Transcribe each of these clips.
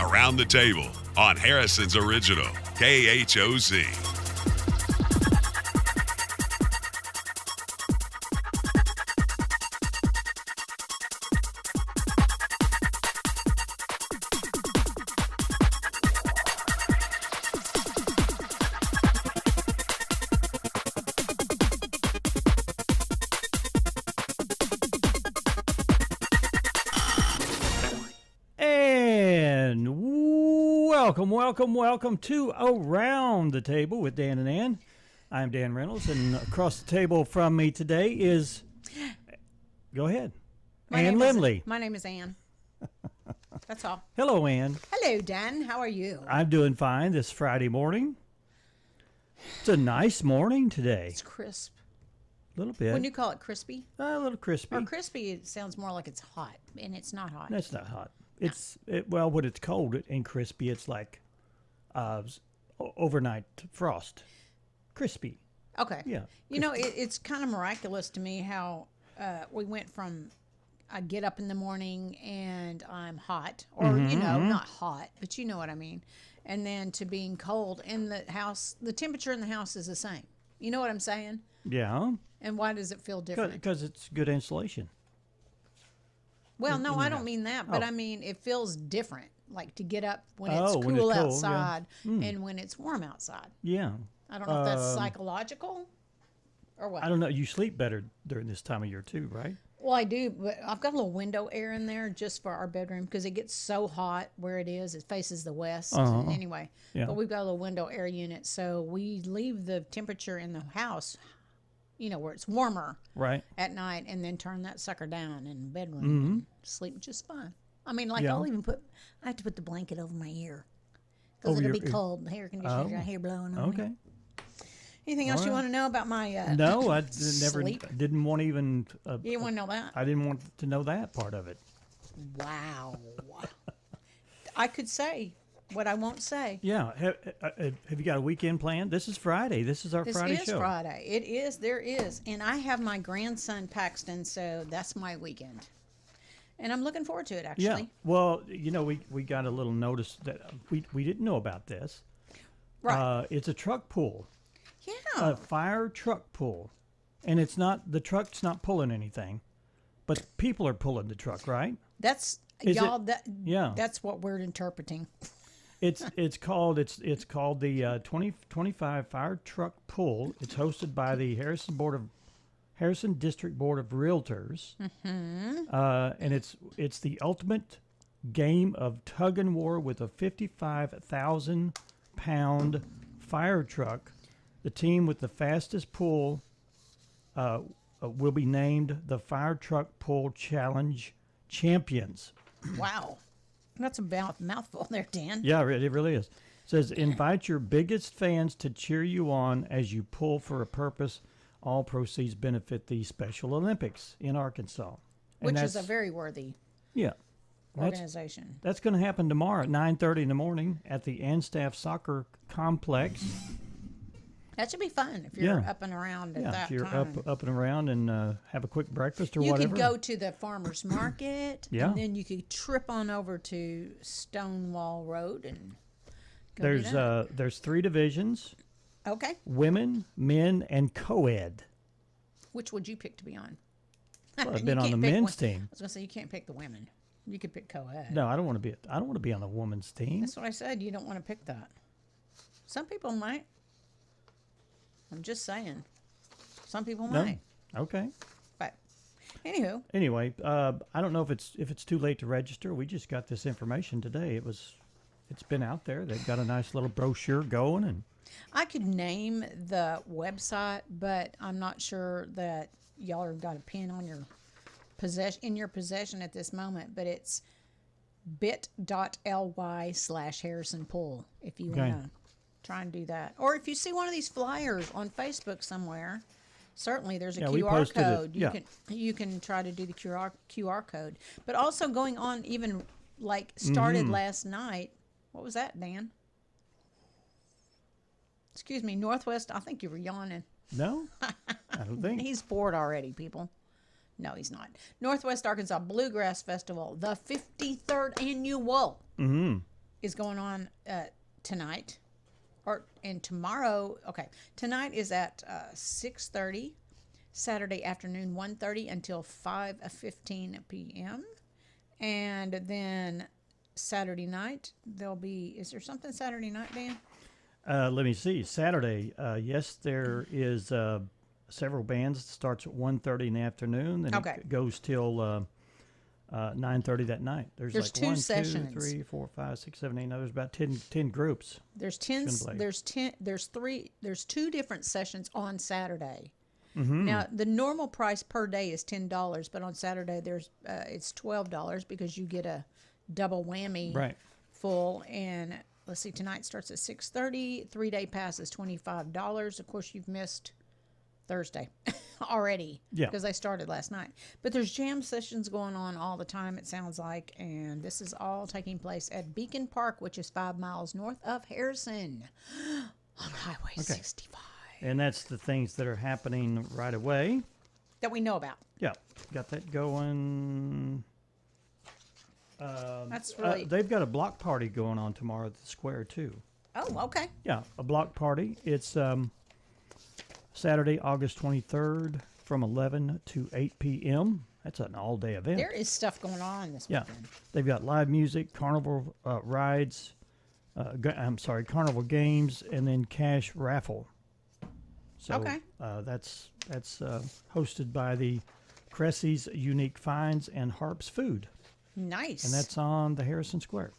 Around the Table on Harrison's Original, KHOZ. Welcome to Around the Table with Dan and Ann. I'm Dan Reynolds, and across the table from me today is, go ahead, Ann Lindley. My name is Ann. That's all. Hello, Ann. Hello, Dan. How are you? I'm doing fine this Friday morning. It's a nice morning today. It's crisp. A little bit. Wouldn't you call it crispy? A little crispy. Or crispy, it sounds more like it's hot, and it's not hot. That's not hot. Well, when it's cold and crispy, it's like overnight frost. Crispy. Okay. Yeah. You know, it's kind of miraculous to me how we went from I get up in the morning and I'm hot, or, not hot, but you know what I mean, and then to being cold in the house. The temperature in the house is the same. You know what I'm saying? Yeah. And why does it feel different? Because it's good insulation. Well, no, I don't mean that, but I mean it feels different. Like to get up when it's cool outside and when it's warm outside. Yeah. I don't know if that's psychological or what. I don't know. You sleep better during this time of year too, right? Well, I do, but I've got a little window air in there just for our bedroom because it gets so hot where it is. It faces the west anyway. Yeah. But we've got a little window air unit, so we leave the temperature in the house, where it's warmer at night, and then turn that sucker down in the bedroom and sleep just fine. I mean, like I have to put the blanket over my ear because it'll be cold. The air conditioner's right here blowing on me. Anything else you want to know about my No, I sleep? didn't want to even... you didn't want to know that? I didn't want to know that part of it. Wow. I could say what I won't say. Yeah. Have you got a weekend planned? This is Friday. This is our Friday show. This is Friday. It is. There is. And I have my grandson, Paxton, so that's my weekend. And I'm looking forward to it, actually. Yeah. Well, we got a little notice that we didn't know about this. Right. It's a truck pull. Yeah. A fire truck pull. And the truck's not pulling anything, but people are pulling the truck, right? That's that's what we're interpreting. It's called the 2025 Fire Truck Pull. It's hosted by the Harrison District Board of Realtors, and it's the ultimate game of tug and war with a 55,000-pound fire truck. The team with the fastest pull will be named the Fire Truck Pull Challenge champions. Wow, that's a mouthful there, Dan. Yeah, it really is. It says invite your biggest fans to cheer you on as you pull for a purpose. All proceeds benefit the Special Olympics in Arkansas. Which is a very worthy organization. That's going to happen tomorrow at 9:30 in the morning at the Anstaff Soccer Complex. That should be fun if you're up and around at that time. If you're up and around and have a quick breakfast or you whatever. You could go to the farmer's market, and then you could trip on over to Stonewall Road and go do that. There's 3 divisions. Okay. Women, men, and co-ed. Which would you pick to be on? Well, I've been on the men's team. I was going to say you can't pick the women. You could pick co-ed. No, I don't want to be on the women's team. That's what I said. You don't want to pick that. Some people might. I'm just saying. Some people might. Okay. But anywho. Anyway, I don't know if it's too late to register. We just got this information today. It's been out there. They've got a nice little brochure going, and I could name the website, but I'm not sure that y'all have got a pen on your possession at this moment. But it's bit.ly/Harrison Pull if you want to try and do that. Or if you see one of these flyers on Facebook somewhere, certainly there's a QR code. You can try to do the QR code. But also going on even like started last night. What was that, Dan? Excuse me, Northwest. I think you were yawning. No, I don't think. He's bored already, people. No, he's not. Northwest Arkansas Bluegrass Festival, the 53rd annual, is going on tonight, and tomorrow. Okay, tonight is at 6:30. Saturday afternoon, 1:30 until 5:15 p.m. And then Saturday night there'll be. Is there something Saturday night, Dan? Let me see. Saturday, yes, there is several bands. It starts at 1:30 in the afternoon, and it goes till 9:30 that night. There's like two 1, sessions. 2, 3, 4, 5, 6, 7, 8. No, there's about 10 groups. There's 10. There's two different sessions on Saturday. Mm-hmm. Now the normal price per day is $10, but on Saturday it's $12 because you get a double whammy. Right. Full. And let's see, tonight starts at 6:30. 3-day pass is $25. Of course, you've missed Thursday already because they started last night. But there's jam sessions going on all the time, it sounds like, and this is all taking place at Beacon Park, which is 5 miles north of Harrison on Highway 65. And that's the things that are happening right away. That we know about. Yeah, got that going. That's really... they've got a block party going on tomorrow at the square, too. Oh, okay. Yeah, a block party. It's Saturday, August 23rd from 11 to 8 p.m. That's an all-day event. There is stuff going on this weekend. They've got live music, carnival rides, carnival games, and then cash raffle. So that's hosted by the Cressy's Unique Finds and Harps Food. Nice. And that's on the Harrison Square.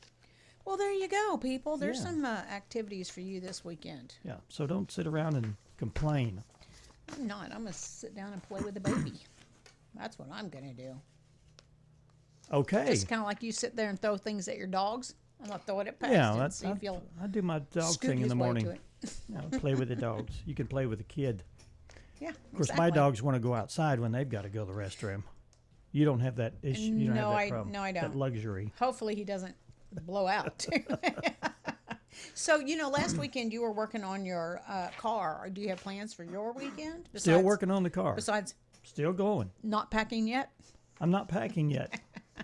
Well, there you go, people. There's some activities for you this weekend. Yeah, so don't sit around and complain. I'm not. I'm going to sit down and play with the baby. That's what I'm going to do. Okay. Just kind of like you sit there and throw things at your dogs. I'm going to throw it at past I do my dog thing in the morning. Play with the dogs. You can play with a kid. Yeah, of course, my dogs want to go outside when they've got to go to the restroom. You don't have that issue. You don't have that problem. No, I don't. That luxury. Hopefully he doesn't blow out. So, last weekend you were working on your car. Do you have plans for your weekend? Still working on the car. Besides... Still going. Not packing yet? I'm not packing yet.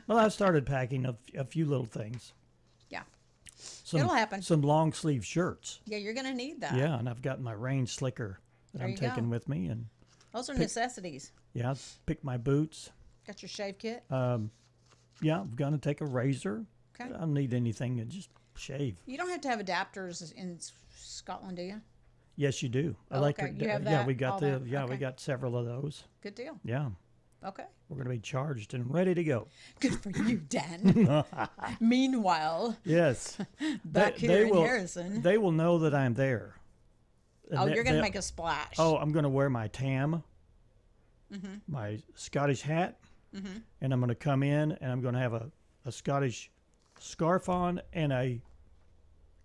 Well, I've started packing a few little things. Yeah. It'll happen. Some long sleeve shirts. Yeah, you're going to need that. Yeah, and I've got my rain slicker that I'm taking with me. And those are necessities. Yeah, pick my boots. Got your shave kit? Yeah, I'm going to take a razor. Okay. I don't need anything to just shave. You don't have to have adapters in Scotland, do you? Yes, you do. Electric. You have that? Yeah, we got we got several of those. Good deal. Yeah. Okay. We're going to be charged and ready to go. Good for you, Dan. Meanwhile, yes, back here in Harrison, they will know that I'm there. And you're going to make a splash. Oh, I'm going to wear my tam, my Scottish hat, and I'm going to come in and I'm going to have a Scottish scarf on and a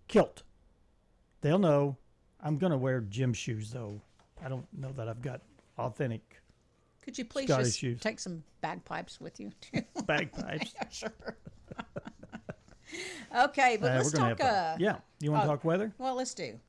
kilt. They'll know. I'm going to wear gym shoes, though. I don't know that I've got authentic Could you please Scottish just shoes. take some bagpipes with you, too? Bagpipes? Yeah, sure. Okay, but let's talk... yeah, you want to talk weather? Well, let's do.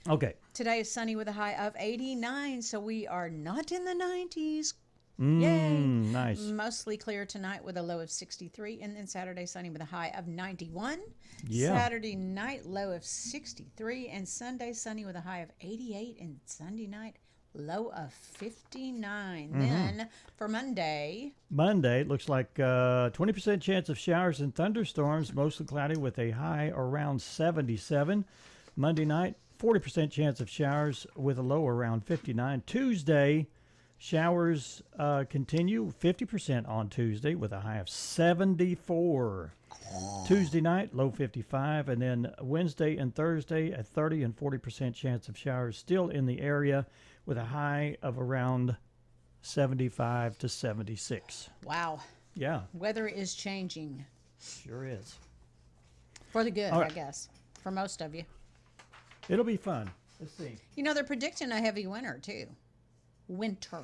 Okay. Today is sunny with a high of 89, so we are not in the 90s. Yay. Nice. Mostly clear tonight with a low of 63, and then Saturday sunny with a high of 91. Yeah. Saturday night low of 63, and Sunday sunny with a high of 88, and Sunday night low of 59. Then for Monday it looks like 20% chance of showers and thunderstorms, mostly cloudy with a high around 77. Monday night, 40% chance of showers with a low around 59. Tuesday, showers continue, 50% on Tuesday with a high of 74. Tuesday night, low 55. And then Wednesday and Thursday, a 30 and 40% chance of showers still in the area with a high of around 75 to 76. Wow. Yeah. Weather is changing. Sure is. For the good, I guess, for most of you. It'll be fun. Let's see. You know, they're predicting a heavy winter, too. Winter.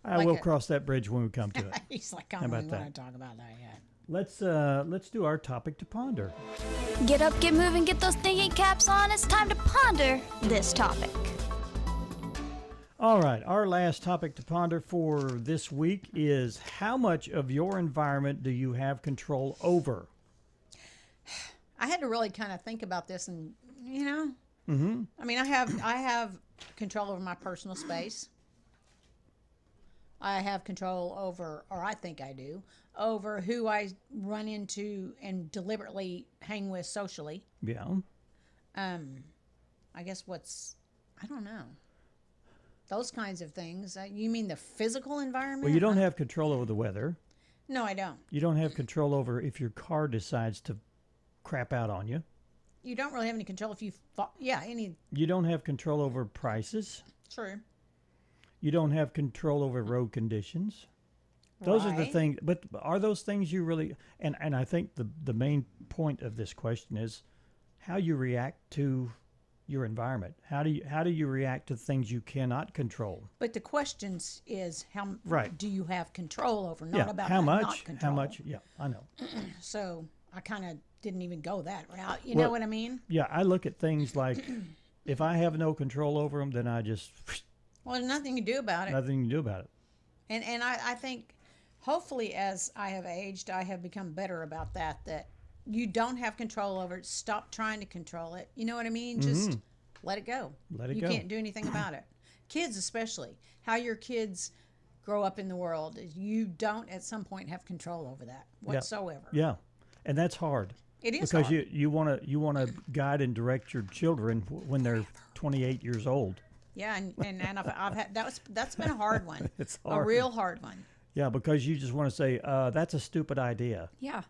We'll cross that bridge when we come to it. He's like, I don't really want to talk about that yet. Let's do our topic to ponder. Get up, get moving, get those thinking caps on. It's time to ponder this topic. All right. Our last topic to ponder for this week is how much of your environment do you have control over? I had to really kind of think about this, and I mean, I have control over my personal space. I have control over, or I think I do, over who I run into and deliberately hang with socially. Yeah. I guess I don't know. Those kinds of things. You mean the physical environment? Well, you don't have control over the weather. No, I don't. You don't have control over if your car decides to crap out on you. You don't really have any control if you You don't have control over prices. True. You don't have control over road conditions. Those are the Right. things, but are those things you really, and I think the main point of this question is how you react to your environment. How do you react to things you cannot control? But the question is how Right. do you have control over, not Yeah, about how not much? control. How much? Yeah, I know. So I kind of didn't even go that route. You Well, know what I mean? Yeah, I look at things like if I have no control over them, then I just Well, there's nothing you do about it. nothing to do about it. And I think hopefully as I have aged, I have become better about that you don't have control over it. Stop trying to control it. You know what I mean? Just let it go. Let it you go. can't do anything about it. Kids especially. How your kids grow up in the world, you don't at some point have control over that whatsoever. Yeah, and that's hard. It is because hard. you want to guide and direct your children when they're 28 years old. Yeah, and I've had that's been a hard one. It's A hard. real hard one. Yeah, because you just want to say that's a stupid idea. Yeah.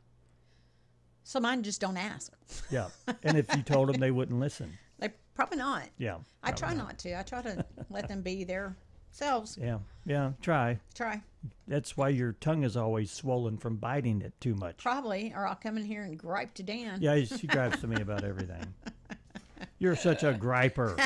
So mine just don't ask. Yeah, and if you told them, they wouldn't listen. They probably not. Yeah, I try not to. I try to let them be themselves. yeah. Try. Try. That's why your tongue is always swollen from biting it too much. Probably, or I'll come in here and gripe to Dan. Yeah, she gripes to me about everything. You're such a griper.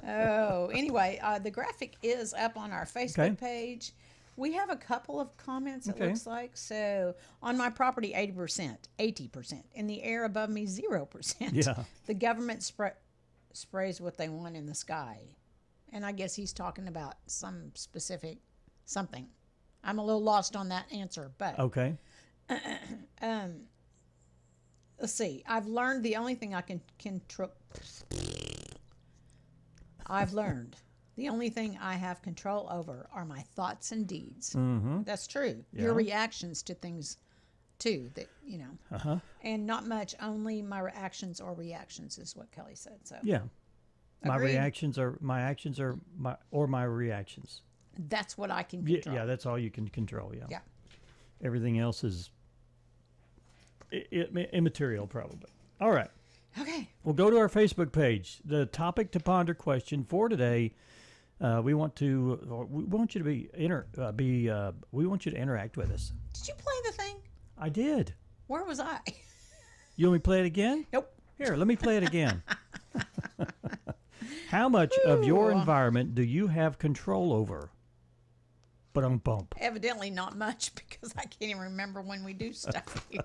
Oh, anyway, the graphic is up on our Facebook Okay. page. We have a couple of comments, it Okay. looks like. So, on my property, 80%. In the air above me, 0%. Yeah. The government sprays what they want in the sky. And I guess he's talking about some specific something. I'm a little lost on that answer, but Okay. let's see. I've learned the only thing I can I've learned the only thing I have control over are my thoughts and deeds. Mm-hmm. That's true. Yeah. Your reactions to things, too. That Uh-huh. and not much. Only my actions or reactions is what Kelly said. So Yeah. My Agreed. actions are my reactions. that's what I can Yeah, control. yeah, that's all you can control. Yeah. Yeah. Everything else is immaterial, probably. All right. Okay. We'll go to our Facebook page. The topic to ponder question for today. We want you to we want you to interact with us. Did you play the thing? I did. Where was I? You want me to play it again? Nope. Here, let me play it again. How much of your environment do you have control over? Bump. Evidently not much because I can't even remember when we do stuff here.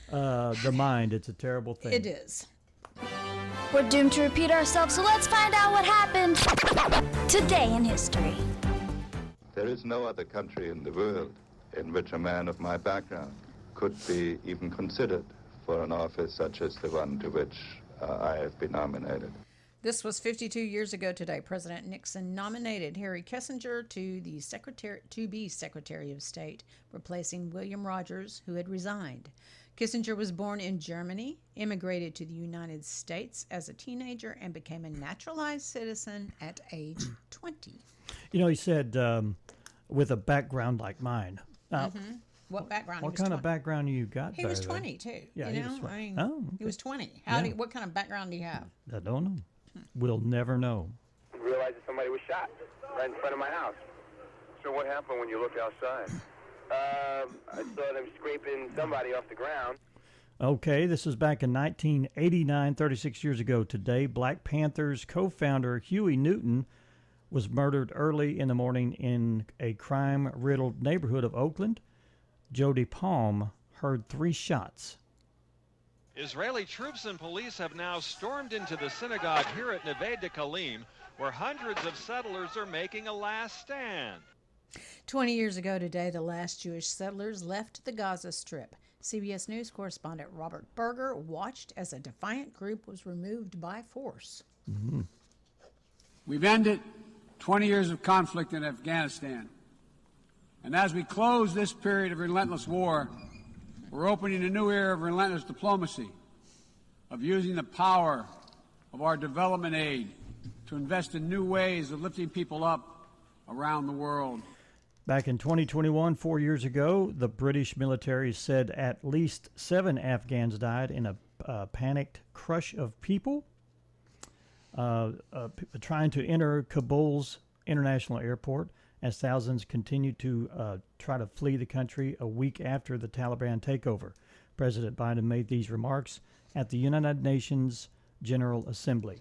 The mind, it's a terrible thing. It is. We're doomed to repeat ourselves, so let's find out what happened today in history. There is no other country in the world in which a man of my background could be even considered for an office such as the one to which I have been nominated. This was 52 years ago today. President Nixon nominated Harry Kissinger to be Secretary of State, replacing William Rogers, who had resigned. Kissinger was born in Germany, immigrated to the United States as a teenager, and became a naturalized citizen at age 20. You know, he said, with a background like mine. What background? What he was kind 20. of background you got? He was by the way? 20 too. Yeah, you he know? was 20. I mean, Oh, he was 20. Yeah. What kind of background do you have? I don't know. We'll never know. Realized that somebody was shot right in front of my house. So what happened when you looked outside? I saw them scraping somebody off the ground. Okay, this is back in 1989, 36 years ago today. Black Panthers co-founder Huey Newton was murdered early in the morning in a crime-riddled neighborhood of Oakland. Jody Palm heard 3 shots. Israeli troops and police have now stormed into the synagogue here at Neve Dekalim, where hundreds of settlers are making a last stand. 20 years ago today, the last Jewish settlers left the Gaza Strip. CBS News correspondent Robert Berger watched as a defiant group was removed by force. Mm-hmm. We've ended 20 years of conflict in Afghanistan. And as we close this period of relentless war, we're opening a new era of relentless diplomacy, of using the power of our development aid to invest in new ways of lifting people up around the world. Back in 2021, 4 years ago, the British military said at least 7 Afghans died in a panicked crush of people trying to enter Kabul's international airport as thousands continued to try to flee the country a week after the Taliban takeover. President Biden made these remarks at the United Nations General Assembly.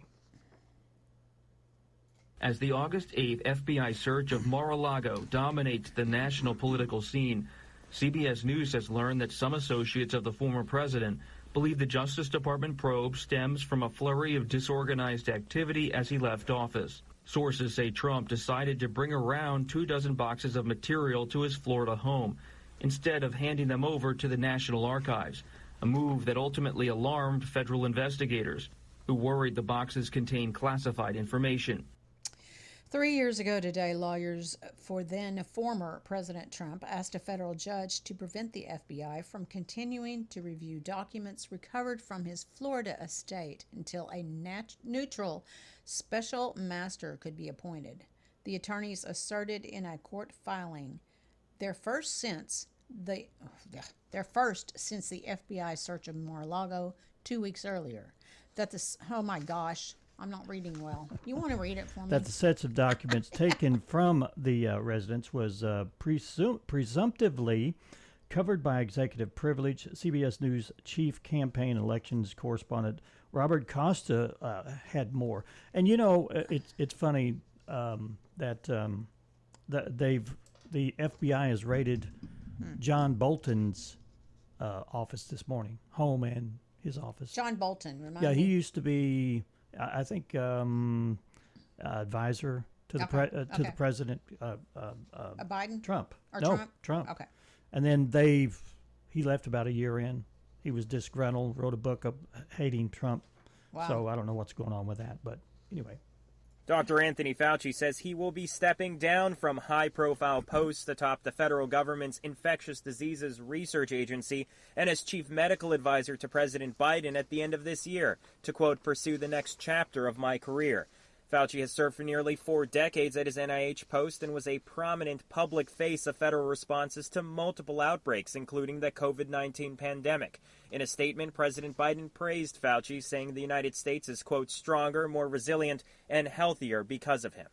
As the August 8th FBI search of Mar-a-Lago dominates the national political scene, CBS News has learned that some associates of the former president believe the Justice Department probe stems from a flurry of disorganized activity as he left office. Sources say Trump decided to bring around 24 boxes of material to his Florida home instead of handing them over to the National Archives, a move that ultimately alarmed federal investigators who worried the boxes contained classified information. 3 years ago today, lawyers for then former President Trump asked a federal judge to prevent the FBI from continuing to review documents recovered from his Florida estate until a neutral special master could be appointed. The attorneys asserted in a court filing their first since the FBI search of Mar-a-Lago 2 weeks earlier that the oh my gosh, I'm not reading well. You want to read it for me? That the sets of documents taken from the residence was presumptively covered by executive privilege. CBS News chief campaign elections correspondent Robert Costa had more. And you know, it's funny that the FBI has raided John Bolton's office this morning, home and his office. John Bolton, remind me. Yeah, he used to be, I think, advisor to the the president. Biden? Trump. Or no, Trump? Okay. And then he left about a year in. He was disgruntled, wrote a book of hating Trump. Wow. So I don't know what's going on with that, but anyway. Dr. Anthony Fauci says he will be stepping down from high-profile posts atop the federal government's infectious diseases research agency and as chief medical advisor to President Biden at the end of this year to, quote, pursue the next chapter of my career. Fauci has served for nearly 4 decades at his NIH post and was a prominent public face of federal responses to multiple outbreaks, including the COVID-19 pandemic. In a statement, President Biden praised Fauci, saying the United States is, quote, stronger, more resilient, and healthier because of him.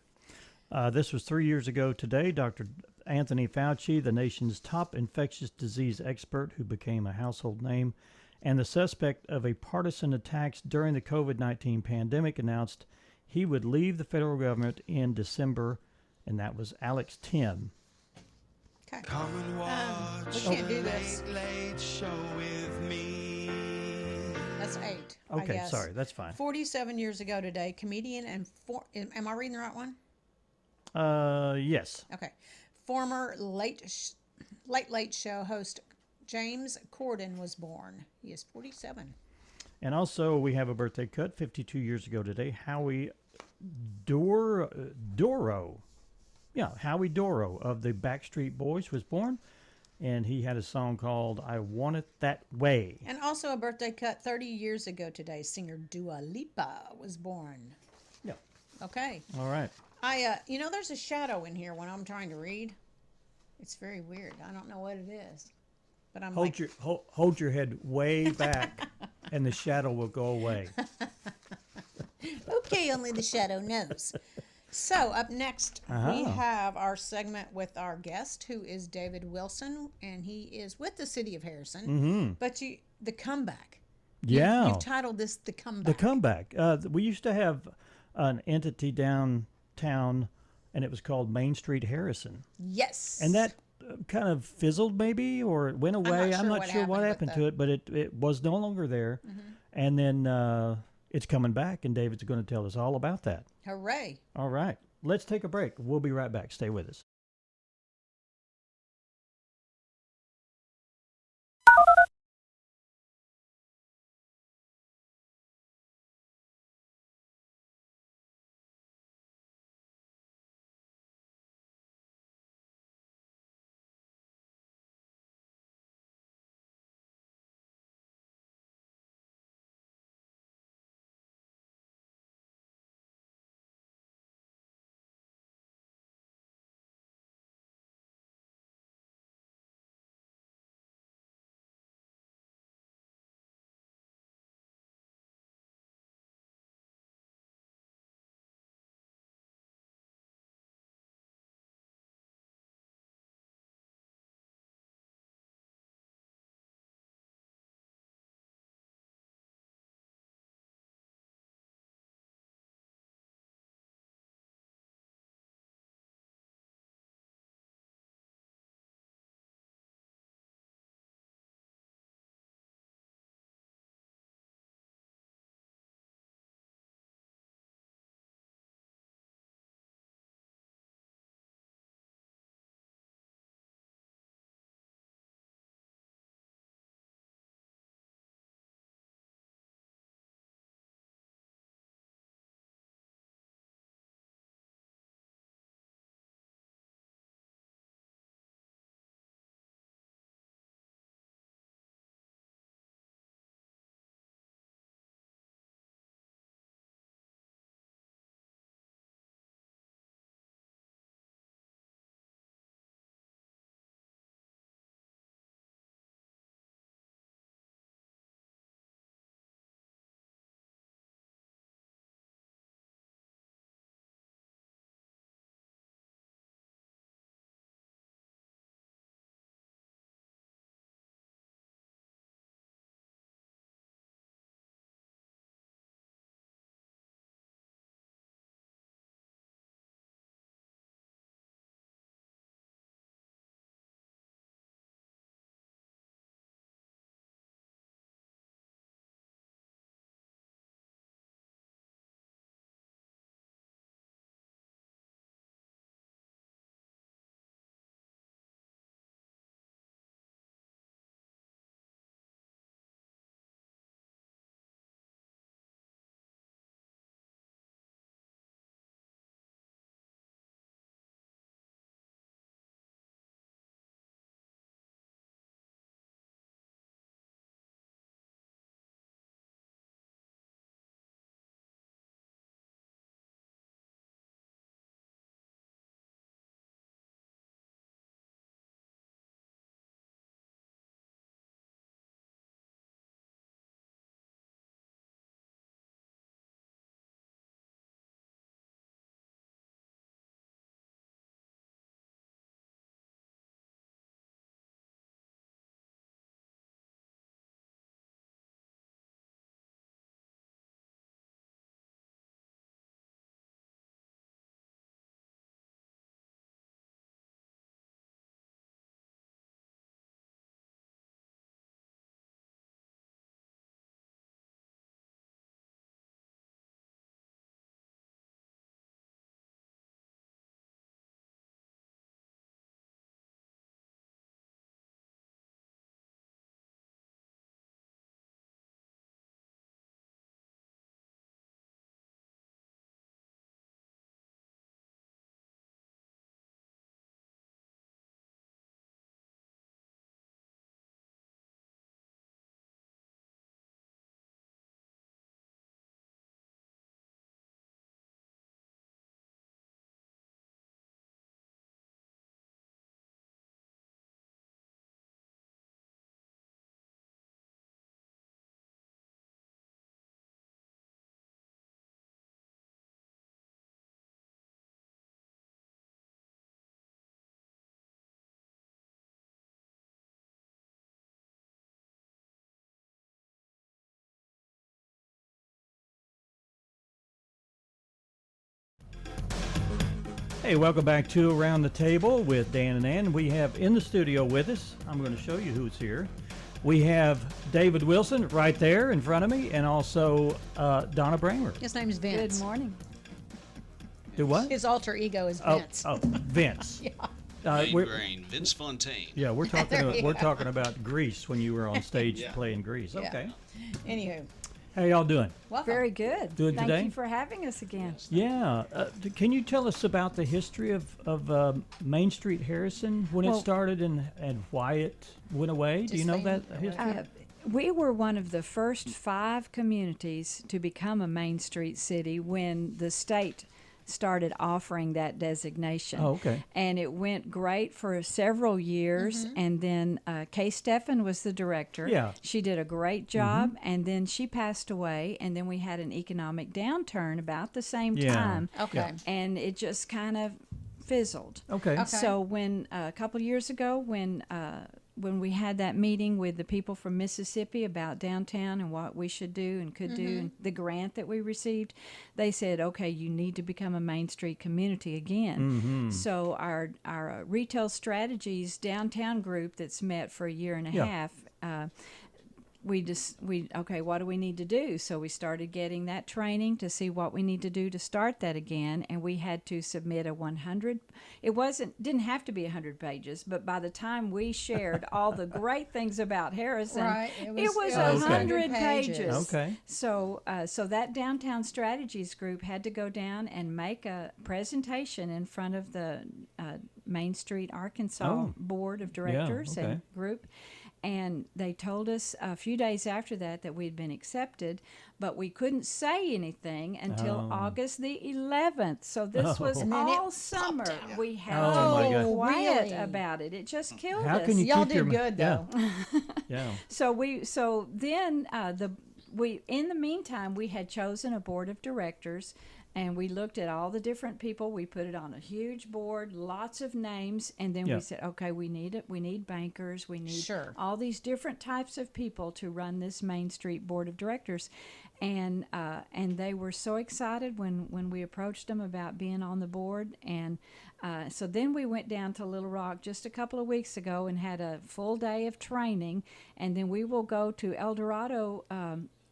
This was 3 years ago today. Dr. Anthony Fauci, the nation's top infectious disease expert who became a household name and the suspect of a partisan attacks during the COVID-19 pandemic, announced he would leave the federal government in December, and that was Alex Tim. Okay. We can't do this. Late show with me. That's 8. Okay, I guess. sorry, that's fine. 47 years ago today, comedian and am I reading the right one? Yes. Okay. Former Late Show host James Corden was born. He is 47. And also, we have a birthday cut 52 years ago today. Howie Doro. Yeah, Howie Doro of the Backstreet Boys was born, and he had a song called I Want It That Way. And also a birthday cut 30 years ago today, singer Dua Lipa was born. Yeah. Okay. All right. There's a shadow in here when I'm trying to read. It's very weird. I don't know what it is. But I'm hold your head way back, and the shadow will go away. Okay, only the shadow knows. So up next, we have our segment with our guest, who is David Wilson, and he is with the city of Harrison. Mm-hmm. But the comeback. Yeah. You've titled this The Comeback. The Comeback. We used to have an entity downtown, and it was called Main Street Harrison. Yes. And that kind of fizzled maybe, or it went away. I'm not sure what happened to it, but it was no longer there. Mm-hmm. And then It's coming back, and David's going to tell us all about that. Hooray. All right. Let's take a break. We'll be right back. Stay with us. Hey, welcome back to Around the Table with Dan and Ann. We have in the studio with us, I'm going to show you who's here. We have David Wilson right there in front of me, and also Donna Bramer. His name is Vince. Good morning. Do what? His alter ego is Vince. Oh, Vince. Yeah. Brain, Vince Fontaine. Yeah, we're talking about Grease when you were on stage playing Grease. Yeah. Okay. Anywho. How y'all doing? Well, very good. Good Thank today? you for having us again. Yeah. Can you tell us about the history of Main Street Harrison, when it started and why it went away? Do you know that history? We were one of the first 5 communities to become a Main Street city when the state started offering that designation. Oh, okay. And it went great for several years, and then Kay Steffen was the director. Yeah. She did a great job, and then she passed away, and then we had an economic downturn about the same time. Okay. Yeah. And it just kind of fizzled. Okay. So when a couple of years ago, when we had that meeting with the people from Mississippi about downtown and what we should do and could do, and the grant that we received, they said, okay, you need to become a Main Street community again. So our retail strategies downtown group that's met for a year and a half, okay, what do we need to do? So we started getting that training to see what we need to do to start that again, and we had to submit a 100. It didn't have to be 100 pages, but by the time we shared all the great things about Harrison, it was 100 pages. Okay. So that downtown strategies group had to go down and make a presentation in front of the Main Street Arkansas Board of Directors and group. And they told us a few days after that we'd been accepted, but we couldn't say anything until August the 11th. So this was all summer. We had to be quiet about it. It just killed us. Can you Y'all keep did good though. Yeah. So then in the meantime we had chosen a board of directors. And we looked at all the different people. We put it on a huge board, lots of names, and then we said, okay, we need it. We need bankers. We need all these different types of people to run this Main Street Board of Directors. And they were so excited when we approached them about being on the board. And so then we went down to Little Rock just a couple of weeks ago and had a full day of training. And then we will go to El Dorado,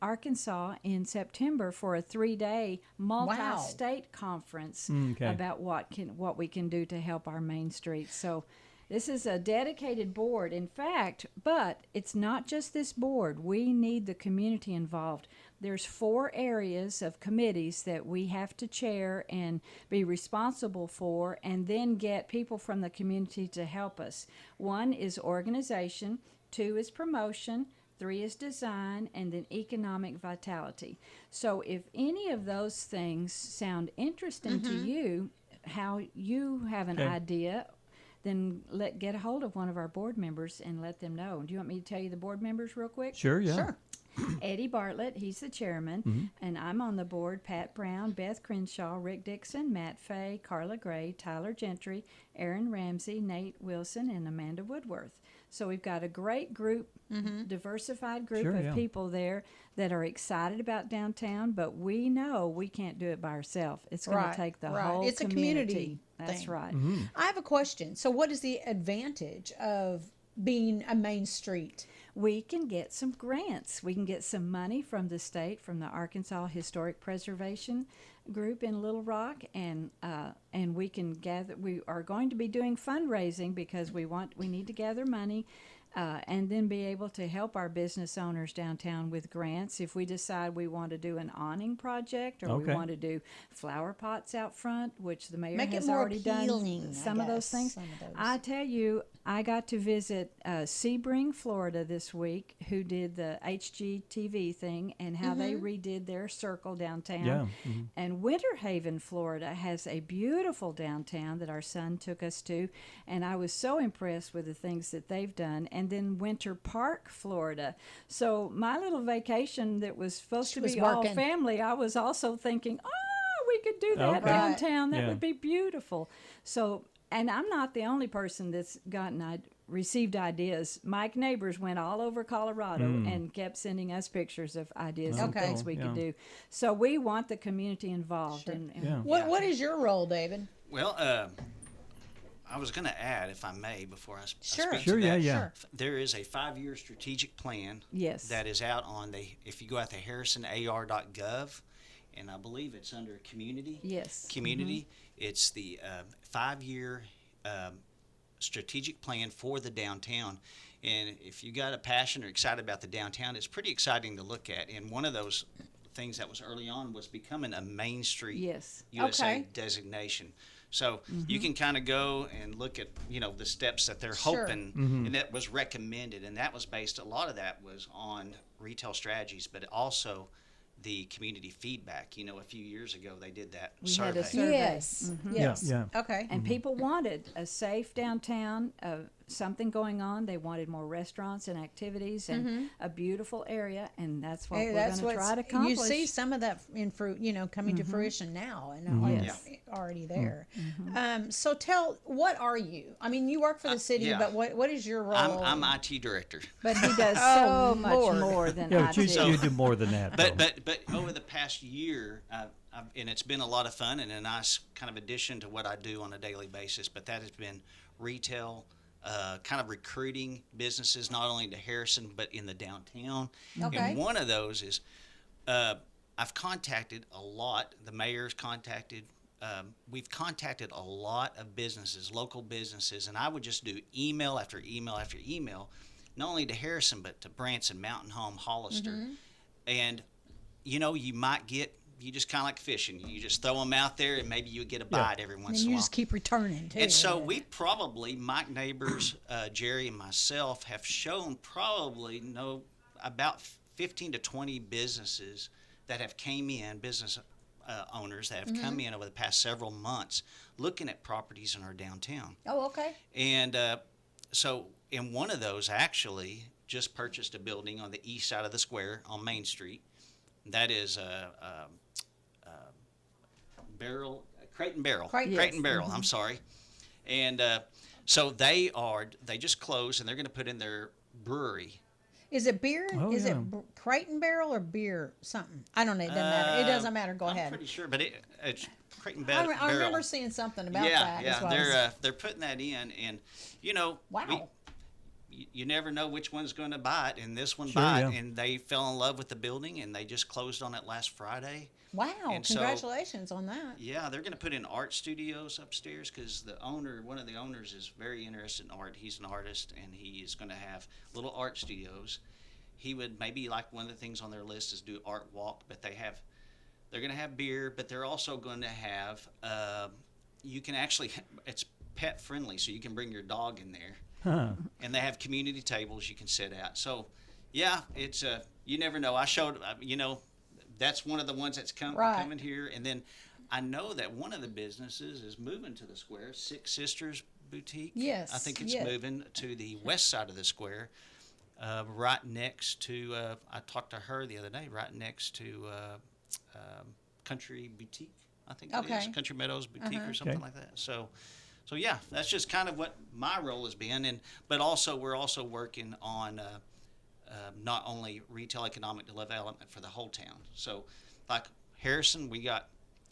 Arkansas in September for a 3-day multi-state conference about what we can do to help our Main Street. So this is a dedicated board, in fact, but it's not just this board. We need the community involved. There's 4 areas of committees that we have to chair and be responsible for, and then get people from the community to help us. 1 is organization, 2 is promotion, 3 is design, and then economic vitality. So if any of those things sound interesting to you, how you have an idea, then get a hold of one of our board members and let them know. Do you want me to tell you the board members real quick? Sure, yeah. Sure. Eddie Bartlett, he's the chairman, and I'm on the board. Pat Brown, Beth Crenshaw, Rick Dixon, Matt Fay, Carla Gray, Tyler Gentry, Aaron Ramsey, Nate Wilson, and Amanda Woodworth. So we've got a great group, diversified group of people there that are excited about downtown, but we know we can't do it by ourselves. It's going to take the whole It's a community That's thing. right. I have a question. So what is the advantage of being a Main Street? We can get some grants. We can get some money from the state, from the Arkansas Historic Preservation Group in Little Rock, and we can gather. We are going to be doing fundraising because we need to gather money, and then be able to help our business owners downtown with grants. If we decide we want to do an awning project, or we want to do flower pots out front, which the mayor has already done some of those things. I tell you, I got to visit Sebring, Florida this week, who did the HGTV thing and how they redid their circle downtown. Yeah. And Winter Haven, Florida has a beautiful downtown that our son took us to, and I was so impressed with the things that they've done. And then Winter Park, Florida. So my little vacation that was supposed to be all family, I was also thinking, we could do that downtown. That would be beautiful. So, and I'm not the only person that's received ideas. Mike Neighbors went all over Colorado and kept sending us pictures of ideas and things we could do. So we want the community involved. What is your role, David? Well, I was going to add, if I may, before I Sure. speak Sure, to that. yeah. There is a 5-year strategic plan Yes. that is out on if you go out to harrisonar.gov, and I believe it's under community. Yes. Community. It's the 5-year strategic plan for the downtown. And if you got a passion or excited about the downtown, it's pretty exciting to look at. And one of those things that was early on was becoming a Main Street Yes. USA designation. So you can kind of go and look at, the steps that they're Sure. hoping, and that was recommended. And that was based, a lot of that was on retail strategies, but also the community feedback. A few years ago they did that We survey. had a survey. Yes. Yes. Yeah. Okay. And people wanted a safe downtown, something going on. They wanted more restaurants and activities and a beautiful area, and that's what Hey, we're that's going to try to you accomplish. see some of that in fruit, coming to fruition now, and Yes. already there. So what are you? I mean, you work for the city, yeah. but what is your role? I'm IT director. But he does Oh, so much Lord. more than Yeah, I but do. you do more than that. though. But over the past year, and it's been a lot of fun and a nice kind of addition to what I do on a daily basis. But that has been retail, kind of recruiting businesses, not only to Harrison but in the downtown. Okay. And one of those is I've contacted a lot. The mayor's contacted. We've contacted a lot of businesses, local businesses, and I would just do email after email after email, not only to Harrison but to Branson, Mountain Home, Hollister, and you just kind of like fishing. You just throw them out there, and maybe you get a bite every once and in a you while. just keep returning too. And so we probably, Mike Neighbors, Jerry, and myself have shown probably about 15 to 20 businesses that have came in, business owners that have come in over the past several months looking at properties in our downtown. Oh, okay. And so in one of those actually just purchased a building on the east side of the square on Main Street. That is Crate and Barrel. Crate and Barrel, I'm sorry. And so they just closed, and they're going to put in their brewery. Is it beer? Oh, Is yeah. it Crate and Barrel or beer something? I don't know. It doesn't matter. It doesn't matter. Go I'm ahead. pretty sure, but it's Crate and I Barrel. remember seeing something about that. Yeah, as well. they're putting that in, and Wow. you never know which one's going to buy it, and this one Sure, bought, yeah. and they fell in love with the building, and they just closed on it last Friday. Wow. And so- Congratulations on that. Yeah, they're going to put in art studios upstairs because one of the owners is very interested in art. He's an artist, and he is going to have little art studios. He would maybe, like, one of the things on their list is do art walk, but they're going to have beer, but they're also going to have it's pet friendly, so you can bring your dog in there. Huh. And they have community tables you can sit at. So, yeah, it's you never know. I showed, that's one of the ones that's coming here. And then I know that one of the businesses is moving to the square, Six Sisters Boutique. Yes, I think it's yes. moving to the west side of the square, right next to, I talked to her the other day, right next to Country Boutique, I think it is. Country Meadows Boutique or something like that. So yeah, that's just kind of what my role has been, but also we're also working on not only retail economic development for the whole town. So, like Harrison,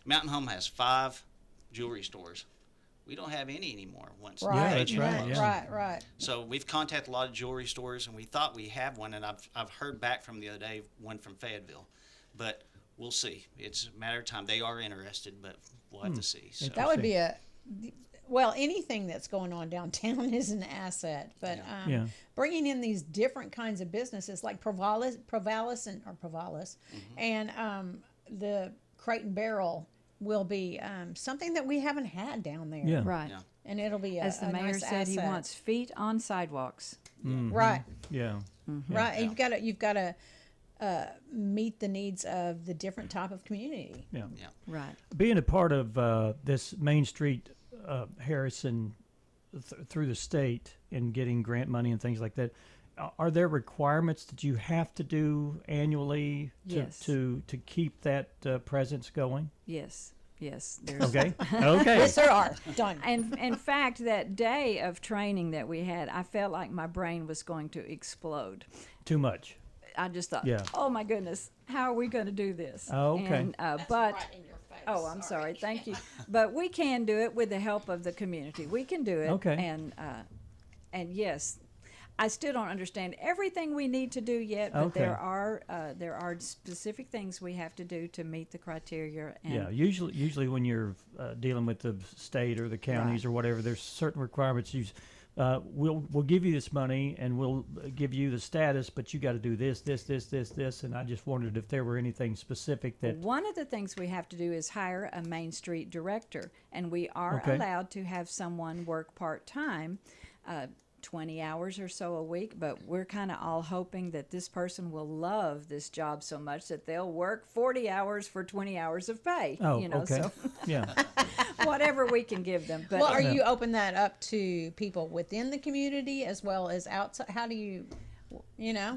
Mountain Home has 5 jewelry stores. We don't have any anymore. Once Yeah, that's right. Yeah. Right. So we've contacted a lot of jewelry stores, and we thought we had one, and I've heard back from the other day, one from Fayetteville, but we'll see. It's a matter of time. They are interested, but we'll have to see. So. That would be anything that's going on downtown is an asset, but bringing in these different kinds of businesses like Provalis and the Crate and Barrel will be something that we haven't had down there. Yeah. Right. Yeah. And it'll be As the a mayor nice said, he asset. wants feet on sidewalks. Right. Yeah. Right. And you've got to meet the needs of the different type of community. Yeah. Right. Being a part of this Main Street Harrison through the state and getting grant money and things like that, are there requirements that you have to do annually Yes. to keep that presence going? Yes. There's Okay. Yes, there are. Done. And in fact, that day of training that we had, I felt like my brain was going to explode. Too much. I just thought, Yeah. oh my goodness, how are we going to do this? Oh, okay. And, but right in your face. Oh, I'm sorry. Thank you. But we can do it with the help of the community. We can do it. Okay. And yes, I still don't understand everything we need to do yet, but Okay. there are specific things we have to do to meet the criteria. And Yeah, usually when you're dealing with the state or the counties Right. or whatever, there's certain requirements. We'll give you this money and we'll give you the status, but you got to do this, and I just wondered if there were anything specific that. One of the things we have to do is hire a Main Street director, and we are Okay. allowed to have someone work part-time, 20 hours or so a week, but we're kind of all hoping that this person will love this job so much that they'll work 40 hours for 20 hours of pay. Oh, you know, okay. so Yeah. whatever we can give them. But Well, are you open that up to people within the community as well as outside? How do you, or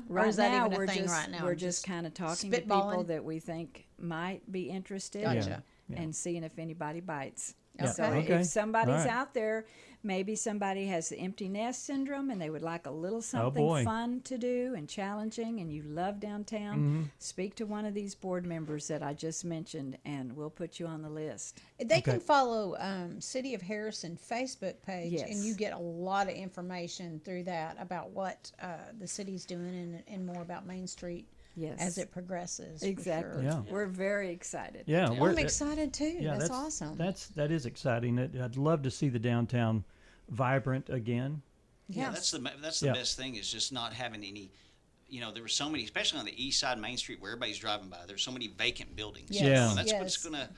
right is that now even a we're thing just, right now? we're just kind of talking to people spitballing? that we think might be interested Gotcha. and seeing if anybody bites. Yeah. So Okay. if somebody's All right. out there, maybe somebody has the empty nest syndrome and they would like a little boy. something fun to do and challenging, and you love downtown, Mm-hmm. speak to one of these board members that I just mentioned and we'll put you on the list. They can follow City of Harrison Facebook page, Yes. and you get a lot of information through that about what the city's doing and more about Main Street Yes. as it progresses. for Exactly. sure. Yeah. We're very excited. Yeah, I'm excited too. Yeah, that's awesome. That is exciting. I'd love to see the downtown vibrant again. Yeah, Yes. that's the Yeah. best thing is just not having any. There were so many, especially on the east side of Main Street where everybody's driving by. There's so many vacant buildings. Yes. Yeah. And that's what's Yes. gonna,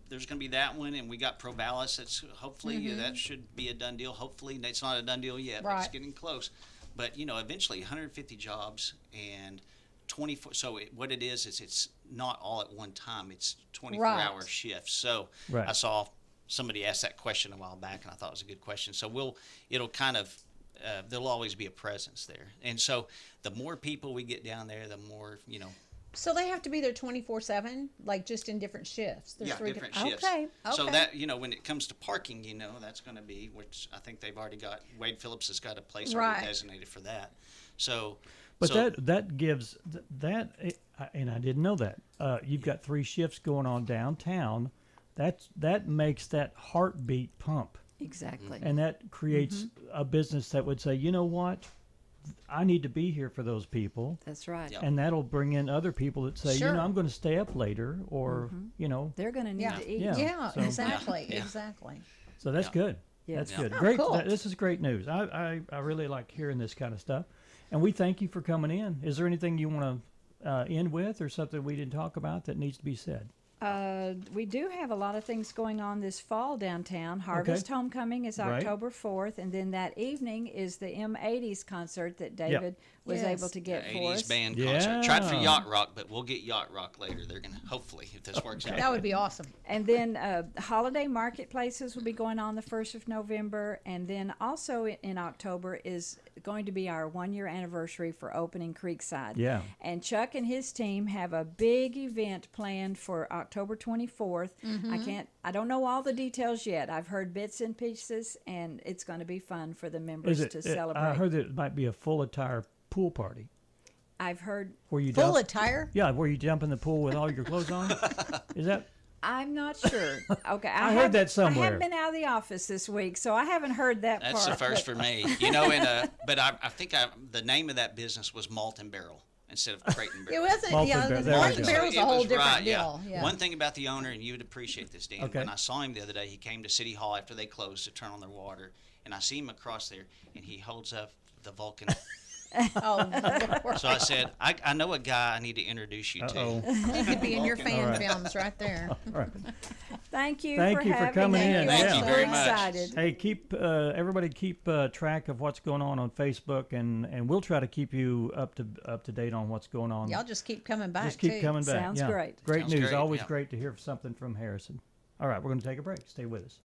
there's gonna be that one, and we got Provalis. That's hopefully that should be a done deal. Hopefully it's not a done deal yet, but it's Right. getting close. But eventually 150 jobs and 24. So what it is it's not all at one time. It's 24-hour Right. shifts. So Right. I saw somebody asked that question a while back, and I thought it was a good question. So it'll kind of there'll always be a presence there, and so the more people we get down there, the more So they have to be there 24/7, like just in different shifts. There's yeah, three different shifts. Okay. So okay. that when it comes to parking, that's going to be, which I think they've already got. Wade Phillips has got a place already Right. designated for that. So, But so, that gives and I didn't know that. You've got 3 shifts going on downtown. That makes that heartbeat pump, Exactly. and that creates a business that would say, you know what, I need to be here for those people, That's right. Yeah. and that'll bring in other people that say, Sure. I'm going to stay up later, or They're going to need Yeah. to eat. Yeah. So- exactly. Yeah. Exactly. So that's good. Yes. That's Yeah. good. Oh, Great. cool. This is great news. I really like hearing this kind of stuff, and we thank you for coming in. Is there anything you want to end with, or something we didn't talk about that needs to be said? We do have a lot of things going on this fall downtown. Harvest Homecoming is Right. October 4th, and then that evening is the M80s concert that David was Yes. able to get for 80s us. band Yeah. concert. Tried for Yacht Rock, but we'll get Yacht Rock later. They're gonna hopefully, if this works out. That would be awesome. And then holiday marketplaces will be going on the 1st of November. And then also in October is going to be our 1-year anniversary for opening Creekside. Yeah. And Chuck and his team have a big event planned for October 24th. I don't know all the details yet. I've heard bits and pieces, and it's going to be fun for the members to celebrate. I heard that it might be a full attire pool party I've heard. where you Full jump, attire? Yeah, where you jump in the pool with all your clothes on. Is that? I'm not sure. Okay, I heard that somewhere. I have been out of the office this week, so I haven't heard that That's part. the first for me. But I think the name of that business was Malt and Barrel instead of Crate and It Barrel. wasn't. Malted Yeah, Bear- the there we Martin go. Barrel's It a whole was different right, deal. Yeah. One thing about the owner, and you would appreciate this, Dan. Okay. When I saw him the other day, he came to City Hall after they closed to turn on their water, and I see him across there, and he holds up the Vulcan. Oh, Lord. So I said, I know a guy I need to introduce you Uh-oh. to. He could be in your fan All right. films right there. All right. Thank you Thank for you for having coming me. in. Thank Yeah. you We're very much. excited. Hey, everybody keep track of what's going on Facebook, and we'll try to keep you up to date on what's going on. Y'all just keep coming back. Just keep too. coming back. Sounds Yeah. great. Great Sounds news. great, Always yeah. great to hear something from Harrison. All right, we're going to take a break. Stay with us.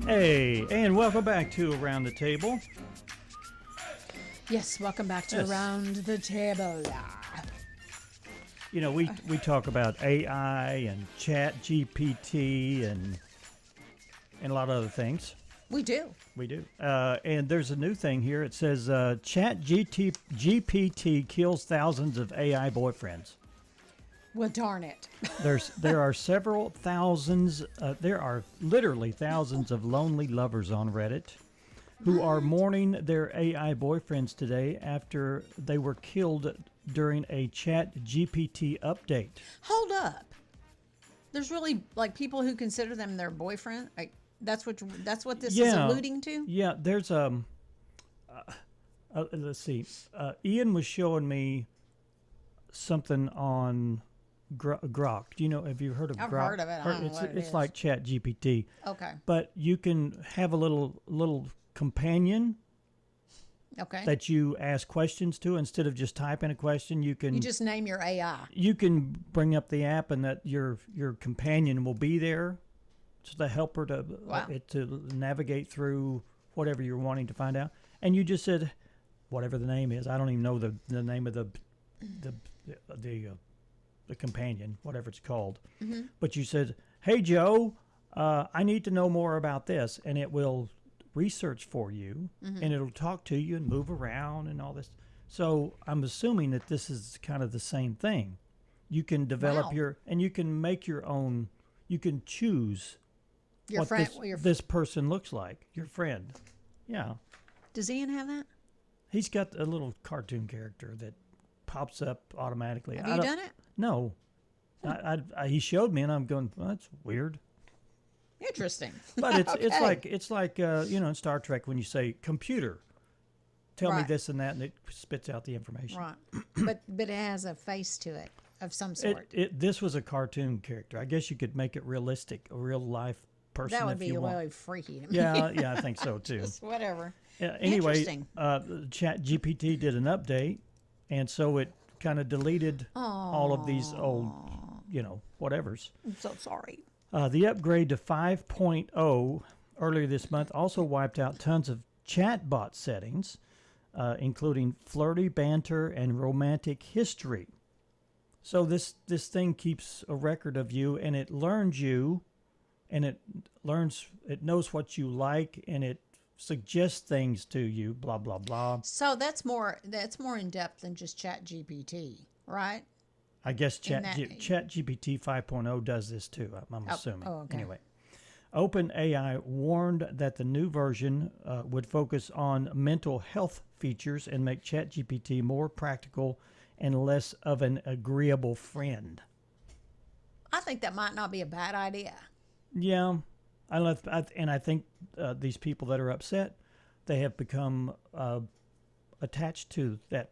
Hey, and welcome back to Around the Table. Yes, welcome back to Around the Table. You know, we talk about AI and Chat GPT and a lot of other things. We do. We do. And there's a new thing here. It says Chat GPT kills thousands of AI boyfriends. Well, darn it. There are several thousands. There are literally thousands of lonely lovers on Reddit who are mourning their AI boyfriends today after they were killed during a Chat GPT update. Hold up. There's really like people who consider them their boyfriend. Like that's what this is alluding to. Yeah. There's let's see. Ian was showing me something on Grok. Do you know? Have you heard of Grok? I've heard of it. I don't know what it it's is. like Chat GPT. Okay. But you can have a little companion. Okay. That you ask questions to instead of just typing a question. You just name your AI. You can bring up the app, and that your companion will be there, just to help her to navigate through whatever you're wanting to find out. And you just said whatever the name is. I don't even know the name of the companion, whatever it's called. Mm-hmm. But you said, "Hey Joe, I need to know more about this," and it will research for you, mm-hmm. and it'll talk to you and move around and all this. So I'm assuming that this is kind of the same thing. You can develop you can make your own. You can choose what this person looks like. Your friend, yeah. Does Ian have that? He's got a little cartoon character that pops up automatically. Have you done it? No. He showed me, and I'm going, well, that's weird. Interesting. But it's like in Star Trek when you say computer, tell me this and that, and it spits out the information. Right. But it has a face to it of some sort. This was a cartoon character. I guess you could make it realistic, a real life person. That would be really freaky to me. Yeah, I think so too. Just whatever. Anyway, Chat GPT did an update, and so it kind of deleted all of these old, whatevers. I'm so sorry. The upgrade to 5.0 earlier this month also wiped out tons of chatbot settings, including flirty banter and romantic history. So this thing keeps a record of you, and it learns you, and it knows what you like, and it suggests things to you, blah blah blah. So that's more in depth than just ChatGPT, right? I guess ChatGPT 5.0 does this too, I'm assuming. Okay. Anyway, OpenAI warned that the new version would focus on mental health features and make ChatGPT more practical and less of an agreeable friend. I think that might not be a bad idea. Yeah. I think these people that are upset, they have become attached to that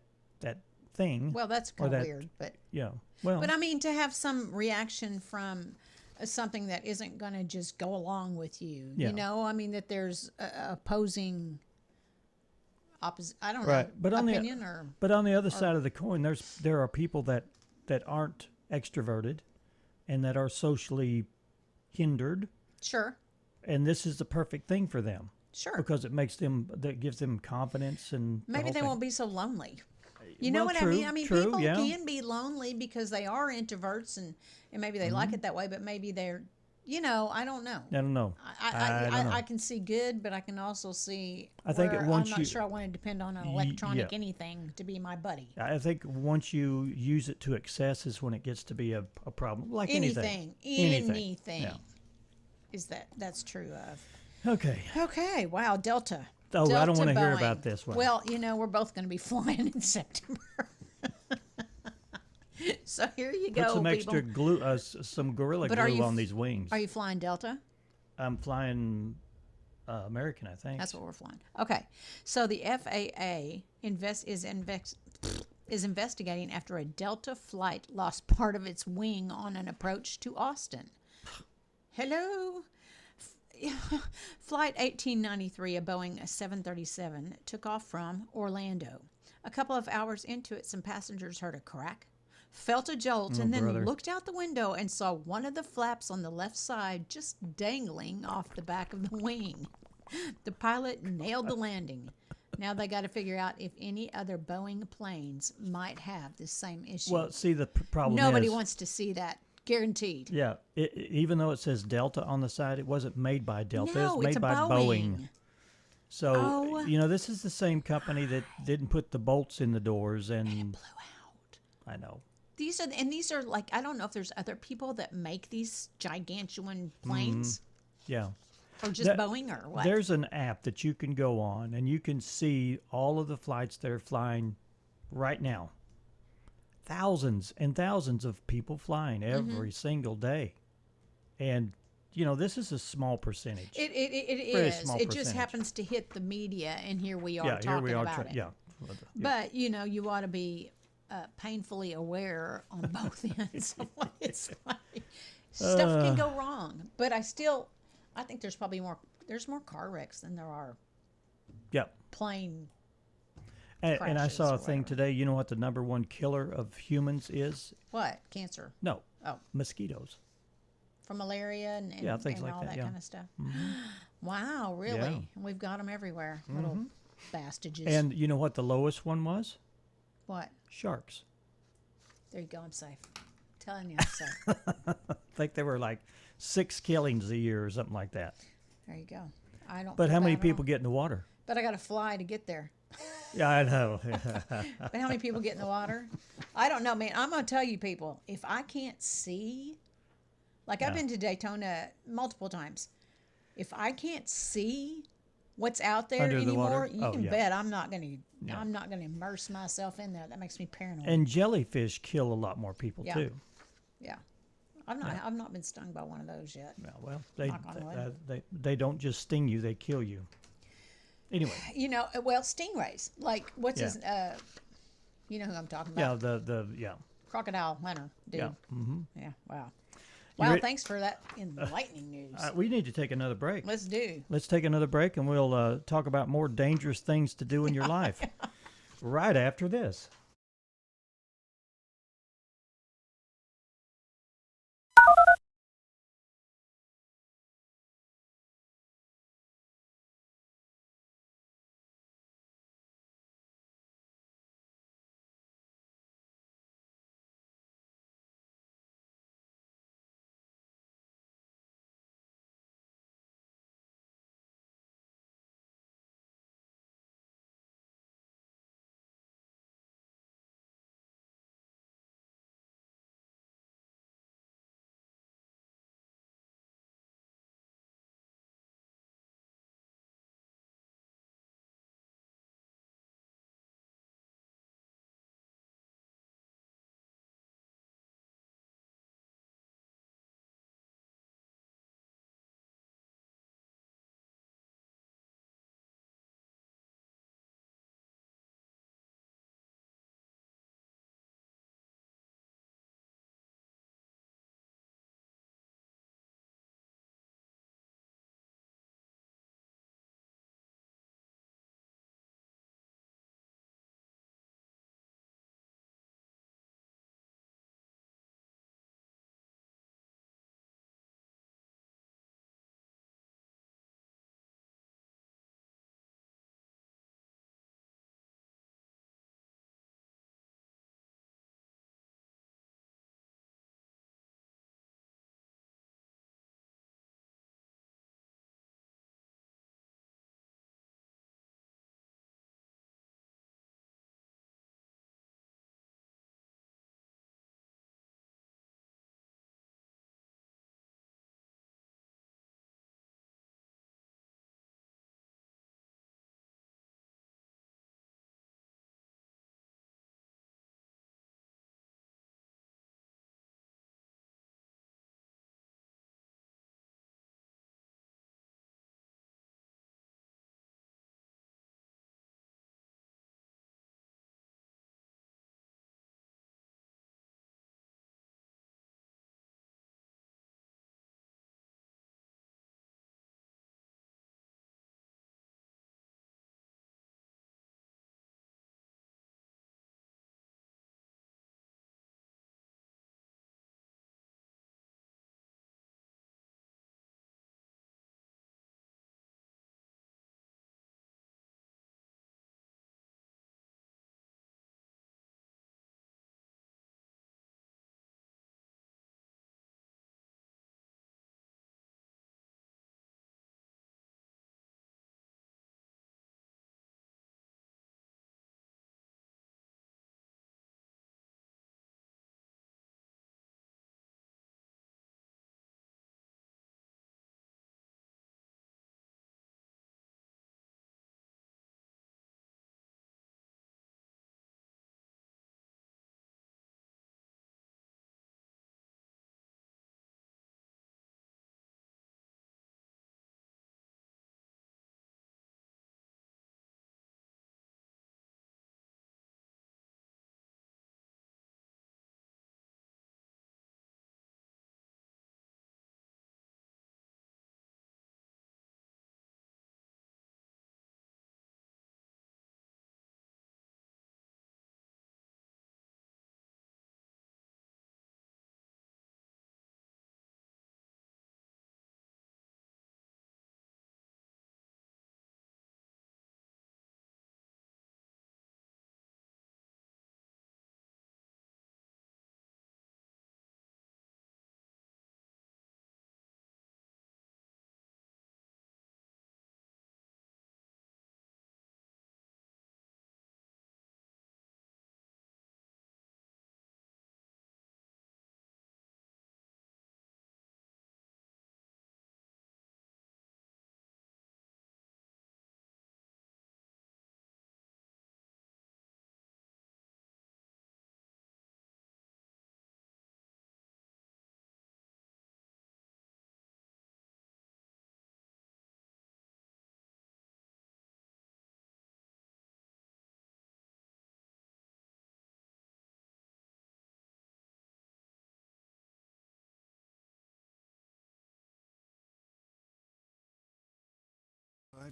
thing. Well, that's kind of weird, but yeah. Well, but I mean, to have some reaction from something that isn't going to just go along with you, I mean that there's opposing, opposite. I don't know. But opinion but on the other side of the coin, there are people that aren't extroverted, and that are socially hindered. Sure. And this is the perfect thing for them. Sure. Because that gives them confidence, and maybe they won't be so lonely. You know what I mean? I mean, people can be lonely because they are introverts, and maybe they like it that way, but maybe they're, I don't know. I don't know. I can see good, but I can also see I'm not sure I want to depend on an electronic anything to be my buddy. I think once you use it to excess is when it gets to be a problem. Like anything. Yeah. That's true of. Okay. Wow. Delta. Oh, Delta I don't want to hear Boeing. about this one. Well, we're both going to be flying in September. So here you go. Put some extra glue, some Gorilla Glue on these wings. Are you flying Delta? I'm flying American, I think. That's what we're flying. Okay. So the FAA is investigating after a Delta flight lost part of its wing on an approach to Austin. Hello? Flight 1893, a Boeing 737, took off from Orlando. A couple of hours into it, some passengers heard a crack, felt a jolt, Oh, and then brother. looked out the window and saw one of the flaps on the left side just dangling off the back of the wing. The pilot nailed the landing. Now they got to figure out if any other Boeing planes might have this same issue. Well, see, the problem Nobody is, wants to see that. Guaranteed. yeah, even though it says Delta on the side, it wasn't made by Delta. No, it was it's made a by Boeing. So, Oh. you know, this is the same company that didn't put the bolts in the doors and It blew out. I know. These are like, I don't know if there's other people that make these gigantuan planes Yeah. or just Boeing or what. There's an app that you can go on and you can see all of the flights that are flying right now. Thousands and thousands of people flying every single day. And, you know, this is a small percentage. It Very is. small It just percentage. happens to hit the media, and here we are Yeah, talking here we are. about it. Yeah. But, you know, you ought to be painfully aware on both ends of what it's like. Stuff can go wrong. But I think there's probably more car wrecks than there are plane And I saw a crashes or thing whatever. today. You know what the number one killer of humans is? What? Cancer? No. Oh. Mosquitoes. From malaria and things and like all that, that yeah. kind of stuff. Wow, really? Yeah. We've got them everywhere. Little bastages. And you know what the lowest one was? what? Sharks. There you go. I'm safe. Telling you, I'm safe. I think there were like 6 killings a year or something like that. There you go. I don't. But feel how many bad at all. people get in the water? But I got to fly to get there. Yeah, I know. But how many people get in the water? I don't know, man. I'm gonna tell you, people. If I can't see, like I've been to Daytona multiple times. If I can't see what's out there Under the anymore, water? you Oh, can yeah. bet I'm not gonna. I'm not gonna immerse myself in there. That makes me paranoid. And jellyfish kill a lot more people Yeah. too. Yeah. I've not been stung by one of those yet. Yeah, well, Knock on wood. they don't just sting you; they kill you. Anyway, You know, well, stingrays. Like what's Yeah. his? You know who I'm talking yeah, about? yeah. Crocodile Hunter dude. Yeah. Mm-hmm. Yeah. Wow. You Wow. re- Thanks for that enlightening news. We need to take another break. Let's do. Let's take another break, and we'll talk about more dangerous things to do in your life right after this.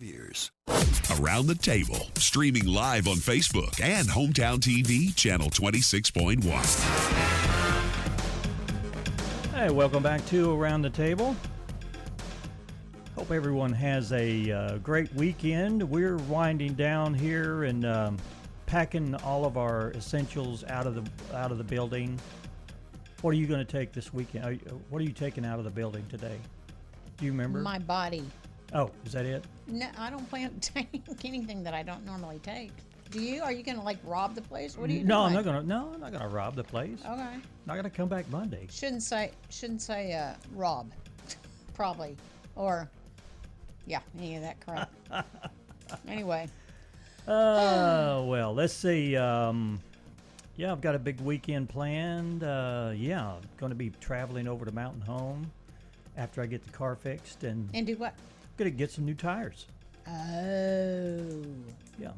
years. Around the Table, streaming live on Facebook and Hometown TV, channel 26.1. Hey, welcome back to Around the Table. Hope everyone has a great weekend. We're winding down here and packing all of our essentials out of the building. What are you going to take this weekend? What are you taking out of the building today? Do you remember? My body. Oh, is that it? No, I don't plan to take anything that I don't normally take. Do you? Are you going to like rob the place? What are you doing? No, I'm not gonna rob the place. Okay. Not gonna come back Monday. Shouldn't say rob, probably, or yeah, any of that crap. Anyway. Well, let's see. Yeah, I've got a big weekend planned. Yeah, going to be traveling over to Mountain Home after I get the car fixed and do what? Going to get some new tires. Oh. Yeah.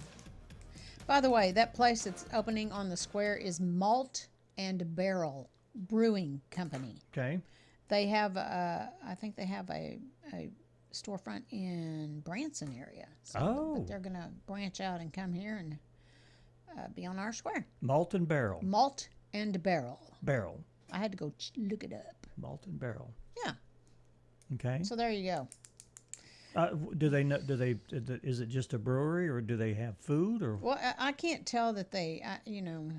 By the way, that place that's opening on the square is Malt and Barrel Brewing Company. Okay. They have, I think they have a storefront in Branson area. So but they're going to branch out and come here and be on our square. Malt and Barrel. Malt and Barrel. Barrel. I had to go look it up. Malt and Barrel. Yeah. Okay. So there you go. Is it just a brewery or do they have food or? Well, I can't tell that they,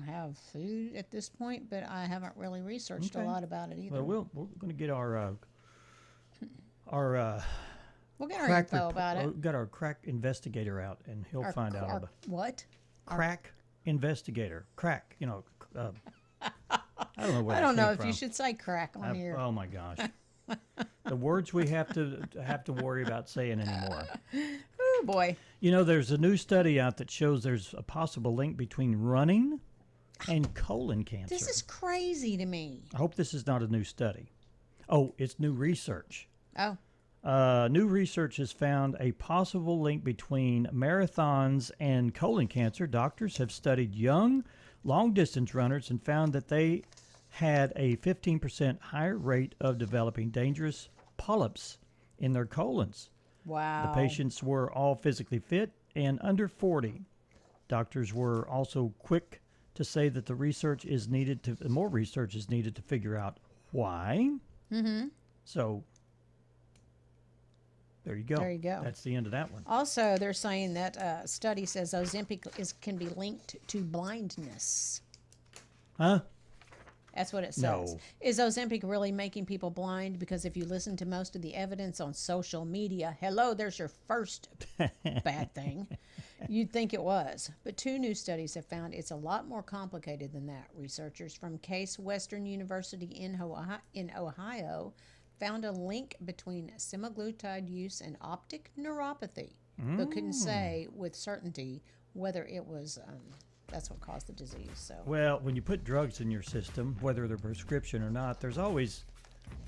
have food at this point, but I haven't really researched a lot about it either. Well, we're going to get our we'll get our info about it. Got our crack investigator out, and he'll find out about what? Crack investigator. Crack. I don't know where. I don't know if from. You should say crack on here. Oh my gosh. The words we have to worry about saying anymore. Oh boy. There's a new study out that shows there's a possible link between running and colon cancer. This is crazy to me. I hope this is not a new study. Oh, it's new research. Oh. New research has found a possible link between marathons and colon cancer. Doctors have studied young, long-distance runners and found that they had a 15% higher rate of developing dangerous polyps in their colons. Wow. The patients were all physically fit and under 40. Doctors were also quick to say that more research is needed to figure out why. Mm-hmm. So there you go. There you go. That's the end of that one. Also, they're saying that study says Ozempic can be linked to blindness. Huh? That's what it says. No. Is Ozempic really making people blind? Because if you listen to most of the evidence on social media, hello, there's your first bad thing. You'd think it was. But 2 new studies have found it's a lot more complicated than that. Researchers from Case Western University in Ohio found a link between semaglutide use and optic neuropathy, but couldn't say with certainty whether it was... that's what caused the disease. So well, when you put drugs in your system, whether they're prescription or not, there's always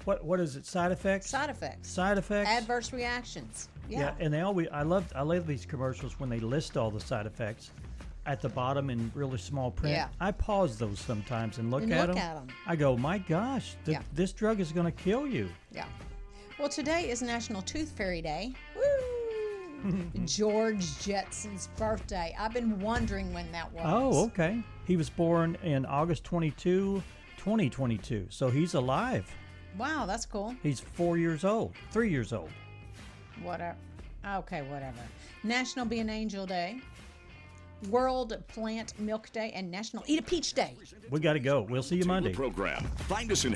what is it? Side effects. Side effects. Side effects. Adverse reactions. Yeah. And they always I love these commercials when they list all the side effects at the bottom in really small print. Yeah. I pause those sometimes and look at them. I go, my gosh, this drug is going to kill you. Yeah. Well, today is National Tooth Fairy Day. Woo! George Jetson's birthday. I've been wondering when that was. Oh, okay. He was born in August 22, 2022. So he's alive. Wow, that's cool. He's 3 years old. Whatever. Okay, whatever. National Be an Angel Day. World Plant Milk Day and National Eat a Peach Day. We got to go. We'll see you Monday. Program. Find us in